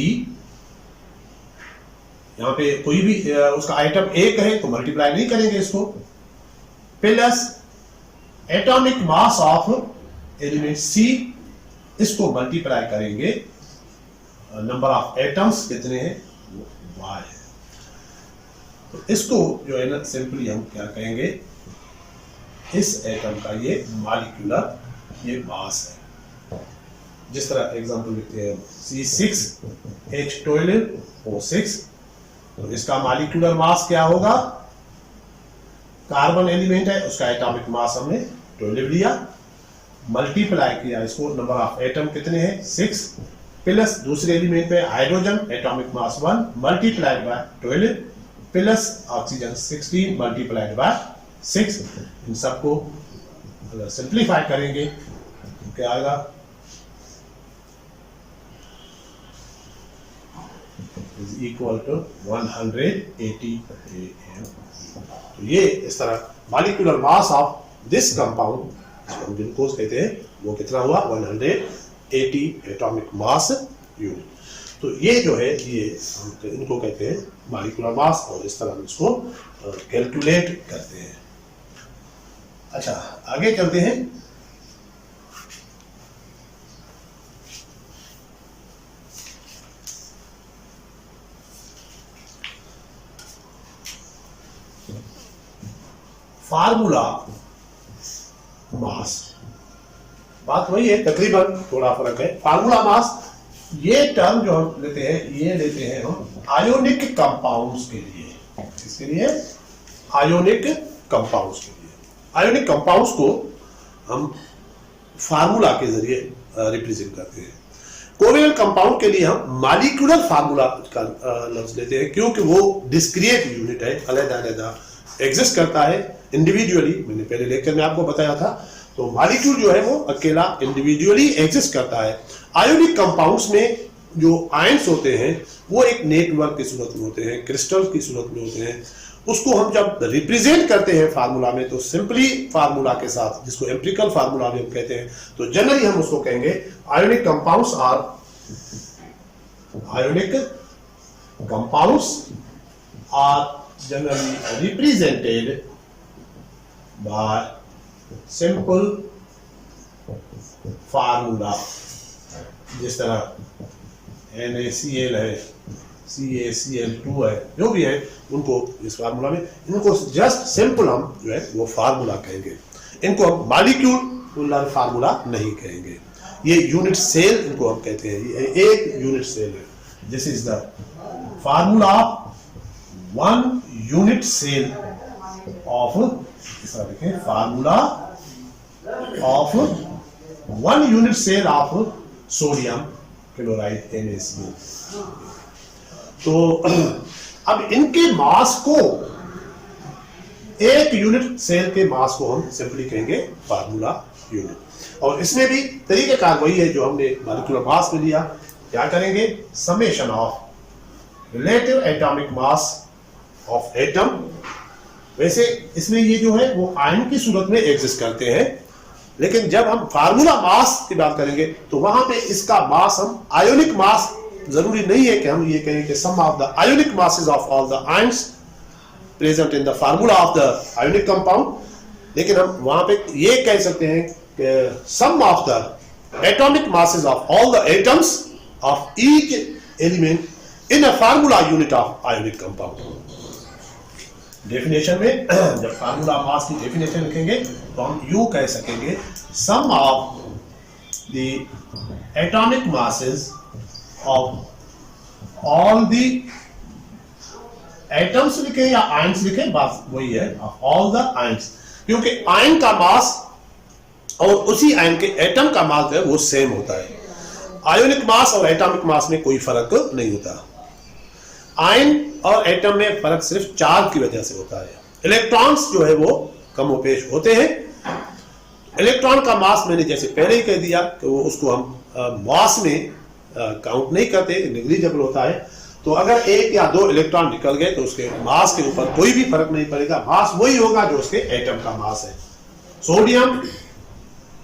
यहां पे कोई भी उसका आइटम एक है तो मल्टीप्लाई नहीं करेंगे इसको, plus atomic mass of element C, इसको मल्टीप्लाई करेंगे, नंबर ऑफ एटम्स कितने हैं? वो y है। तो इसको जो है ना सिंपली हम क्या कहेंगे, इस एटम का ये मॉलिक्यूलर ये मास है। जिस तरह एग्जांपल लिखते हैं C6H12O6, तो इसका मॉलिक्यूलर मास क्या होगा? कार्बन एलिमेंट है, उसका एटॉमिक मास हमने 12 लिया, मल्टीप्लाई किया इसको, नंबर ऑफ एटम कितने हैं? 6, प्लस दूसरे एलिमेंट पे hydrogen atomic mass 1 multiplied by 12 plus oxygen 16 multiplied by 6। इन सबको अगर सिंप्लीफाई करेंगे तो क्या आएगा? Is equal to 180 AM। तो ये इस तरह molecular mass of this compound, हम ग्लूकोज कहते हैं, वो कितना हुआ? 180 एटॉमिक मास यूनिट। तो ये जो है ये इनको कहते हैं मॉलिक्यूलर मास, और इस तरह हम इसको कैलकुलेट करते हैं। अच्छा, आगे चलते हैं। फार्मूला मास, बात वही है, तकरीबन थोड़ा फर्क है। फार्मूला मास ये टर्म जो हम लेते हैं, ये लेते हैं हम आयोनिक कंपाउंड्स के लिए। इसके लिए आयोनिक कंपाउंड्स के लिए, आयोनिक कंपाउंड्स को हम फार्मूला के जरिए रिप्रेजेंट करते हैं। कोवेलेंट कंपाउंड के लिए हम मॉलिक्यूलर फार्मूला का लफ्ज लेते हैं, क्योंकि वो डिस्क्रिएट यूनिट है, अलग-अलग एग्जिस्ट करता है इंडिविजुअली। मैंने पहले लेक्चर में आपको बताया था। तो मॉलिक्यूल जो है वो अकेला इंडिविजुअली एग्जिस्ट करता है। आयोनिक कंपाउंड्स में जो आयंस होते हैं वो एक नेटवर्क की सूरत में होते हैं, क्रिस्टल की सूरत में होते हैं। उसको हम जब रिप्रेजेंट करते हैं फार्मूला में, तो सिंपली फार्मूला के साथ, जिसको एम्पिरिकल फार्मूला भी हम कहते हैं, तो जनरली हम उसको कहेंगे ionic compounds are, ionic compounds are generally represented by simple formula। जिस तरह NaCl है, CaCl2 है, जो भी है, उनको इस फार्मूला में, इनको जस्ट सिंपल हम जो है वो फार्मूला कहेंगे। इनको हम मॉलिक्यूलर फार्मूला नहीं कहेंगे। ये यूनिट सेल इनको हम कहते हैं, ये एक यूनिट सेल है। This is the formula 1 unit cell of, ऐसा लिखें, formula of 1 unit cell of sodium chloride NaCl। तो अब इनके मास को, एक यूनिट सेल के मास को हम सिंपली कहेंगे फार्मूला यूनिट। और इसमें भी तरीकेकार वही है जो हमने मॉलिक्यूलर मास में लिया। क्या करेंगे? Summation of relative atomic mass of atom. वैसे इसमें ये जो है वो आयन की सूरत में एग्जिस्ट करते हैं, लेकिन जब हम फार्मूला मास की बात करेंगे तो वहां पे इसका मास हम आयोनिक मास, जरूरी नहीं है कि हम ये कहें कि sum of the ionic masses of all the ions present in the formula of the ionic compound, लेकिन हम वहां पे ये कह सकते हैं कि sum of the atomic masses of all the atoms of each element in a formula unit of ionic compound. Definition में जब फार्मूला मास की डेफिनेशन लिखेंगे तो हम यूं कह सकेंगे, sum of the atomic masses of all the atoms लिखे या आयन्स लिखे, बात वही है, ऑल द आयन्स, क्योंकि आयन का मास और उसी आयन के एटम का मास है वो सेम होता है। आयोनिक मास और एटॉमिक मास में कोई फर्क नहीं होता। आयन और एटम में फर्क सिर्फ चार्ज की वजह से होता है। इलेक्ट्रॉन्स जो है वो कमोपेश होते हैं। इलेक्ट्रॉन का मास मैंने जैसे पहले ही कह दिया कि वो उसको हम मास में काउंट नहीं करते, नेग्लिजिबल होता है। तो अगर एक या दो इलेक्ट्रॉन निकल गए तो उसके मास के ऊपर कोई भी फर्क नहीं पड़ेगा, मास वही होगा जो उसके एटम का मास है। सोडियम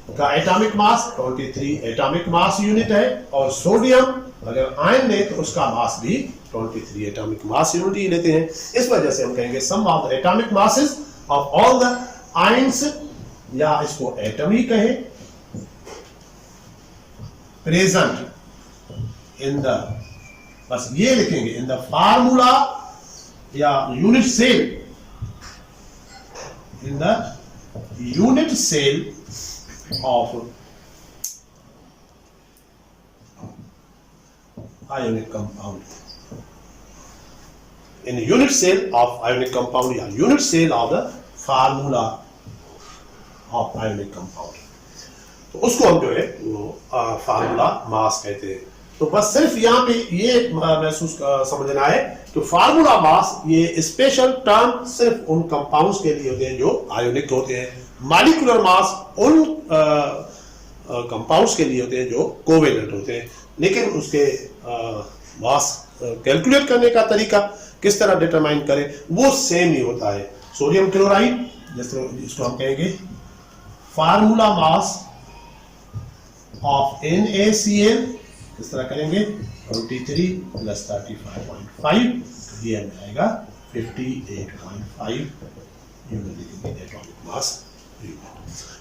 का atomic mass 23 atomic mass unit है, और सोडियम अगर आयन ले तो उसका मास भी 23 एटॉमिक मास यूनिट ही लेते हैं। इस वजह से हम कहेंगे sum of the atomic masses of all the ions, या इसको एटम ही कहे, प्रेजेंट इन द, बस ये लिखेंगे, इन द फार्मूला या unit cell, in the unit cell of ionic compound, in unit cell of ionic compound या unit cell of the formula of ionic compound, तो उसको हम जो है वो फार्मूला मास कहते हैं। तो बस सिर्फ यहाँ पे ये महसूस समझना है कि फार्मूला मास ये स्पेशल टर्म सिर्फ उन कंपाउंड्स के लिए होते हैं जो आयोनिक होते हैं। मॉलिक्यूलर मास उन कंपाउंड्स के लिए होते हैं जो कोवेलेंट होते हैं, लेकिन उसके मास कैलकुलेट करने का तरीका किस तरह डिटरमाइन करें वो सेम ही होता है। सोडियम क्लोराइड जैसे इसको हम कहेंगे फार्मूला मास ऑफ NaCl, किस तरह करेंगे 23 + 35.5, ये हमें आएगा 58.5 यूनिट लिखेंगे एटॉमिक मास।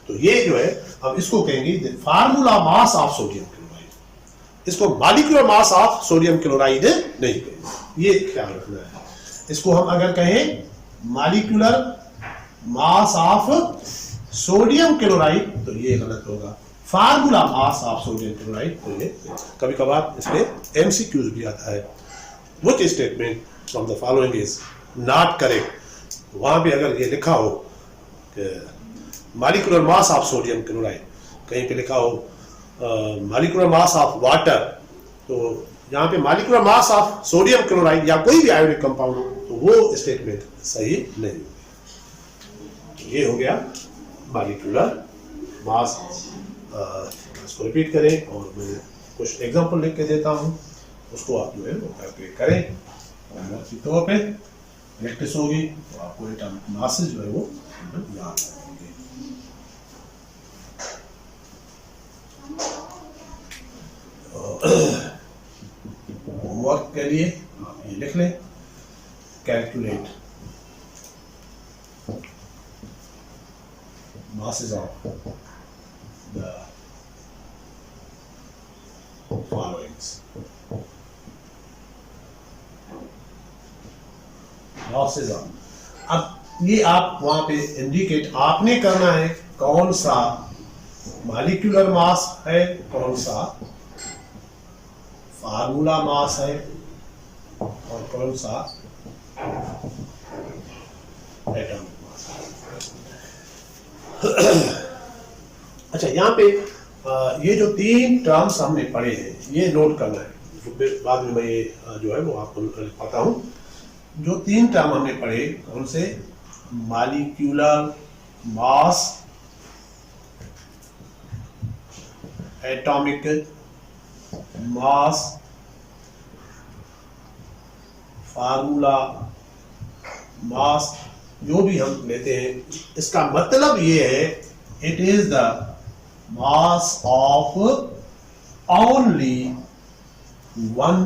तो ये जो है अब इसको कहेंगे formula mass of sodium chloride, इसको molecular mass of sodium chloride नहीं कहेंगे, ये ख्याल रखना है। इसको हम अगर कहें molecular mass of sodium chloride तो ये गलत होगा, formula mass of sodium chloride तो ये। कभी कभार इसमें MCQs भी आता है, which statement from the following is not correct. वहां भी अगर ये लिखा हो molecular mass of sodium chloride, कहीं पे लिखा हो मॉलिक्यूलर मास ऑफ वाटर, तो यहाँ पे molecular mass of sodium chloride या कोई भी आयोनिक कंपाउंड हो तो वो स्टेटमेंट सही नहीं होगी। ये हो गया मॉलिक्यूलर मास। इसको रिपीट करें और मैं कुछ एग्जांपल लिख के देता हूँ, उसको आप जो है वो कैलकुलेट करें, और के तौर पे प्रैक्टिस होगी तो आपको एटॉमिक मासेस जो है वो याद रहेंगे। होमवर्क के लिए आप ये लिख लें, calculate masses of the followings. Masses of, अब ये आप वहां पे इंडिकेट आपने करना है कौन सा मॉलिक्यूलर मास है, कौन सा फार्मूला मास है और कौन सा एटॉमिक मास है। अच्छा, यहाँ पे ये जो तीन टर्म्स हमने पढ़े हैं ये नोट करना है, बाद में मैं ये जो है वो आपको बताता हूँ। जो तीन टर्म हमने पढ़े कौन से, molecular mass, atomic mass, formula mass, जो भी हम लेते हैं इसका मतलब ये है it is the mass of only one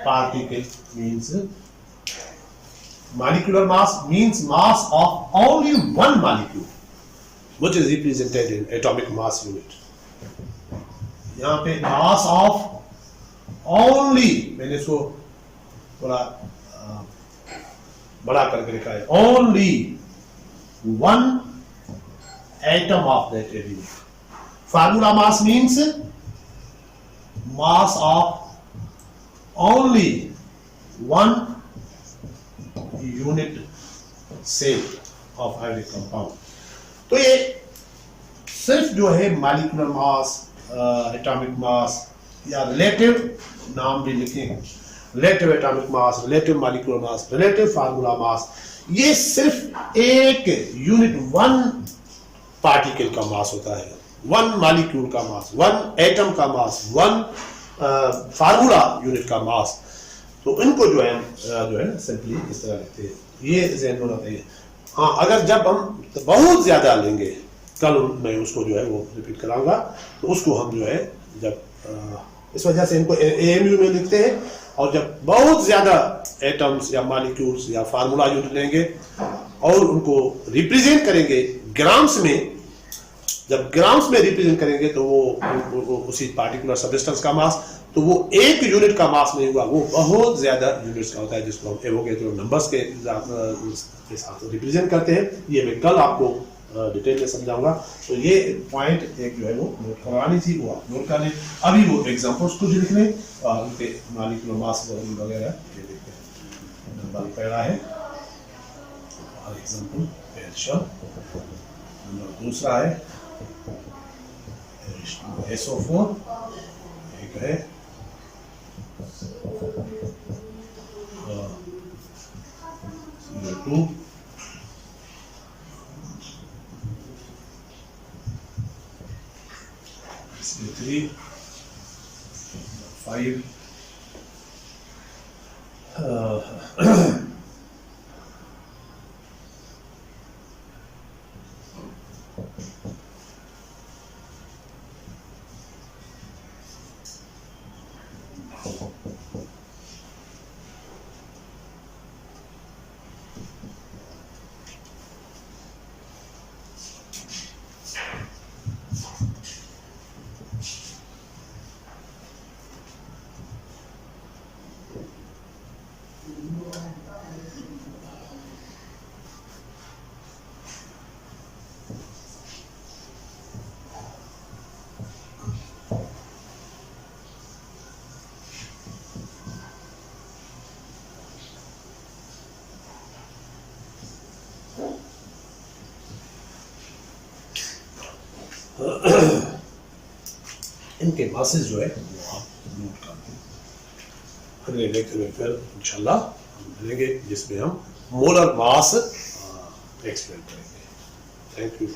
particle, means molecular mass means mass of only one molecule which is represented in atomic mass unit। यहाँ पे mass of only, मैंने इसको थोड़ा बड़ा करके लिखा है, only 1 atom of that element. Formula mass means mass of only 1 unit cell of every compound. तो ये सिर्फ जो है मॉलिक्यूलर मास, एटॉमिक मास या रिलेटिव नाम भी लिखेंगे, relative atomic mass, relative molecular mass, relative formula mass, ये सिर्फ एक यूनिट 1 पार्टिकल का मास होता है, 1 मॉलिक्यूल का मास, 1 एटम का मास, 1 फार्मूला यूनिट का मास। तो इनको जो है सिंपली इस तरह लिखते हैं, ये ज़हन होना चाहिए। हाँ, अगर जब हम बहुत ज्यादा लेंगे, कल मैं उसको जो है वो रिपीट कराऊंगा, तो उसको हम जो है जब इस वजह से इनको एएमयू में लिखते हैं, और जब बहुत ज्यादा एटम्स या मॉलिक्यूल्स या फार्मूला यूनिट लेंगे और उनको रिप्रेजेंट करेंगे ग्राम्स में, जब ग्राम्स में रिप्रेजेंट करेंगे तो वो उसी पार्टिकुलर सब्सटेंस का मास, तो वो एक यूनिट का मास नहीं हुआ, वो बहुत ज्यादा यूनिट्स का होता है, जिसको हम एवोगैड्रो नंबर्स के साथ रिप्रेजेंट करते हैं। ये मैं कल आपको डिटेल में समझाऊंगा। तो ये पॉइंट एक जो है वो नोट करवानी थी, वो आप नोट कर लें। अभी वो एग्जांपल्स कुछ लिख लें और उनके मॉलिक्यूलर मास वगैरह ये देखते हैं। नंबर पहला है और एग्जांपल कैल्शियम, नंबर दूसरा है SO4, एक है CO2, CO3, 5 इनके मासेस जो है वो आप नोट कर दें। अगले लेक्चर में फिर इंशाल्लाह मिलेंगे, जिसमें हम मोलर मास एक्सप्लेन करेंगे। Thank you.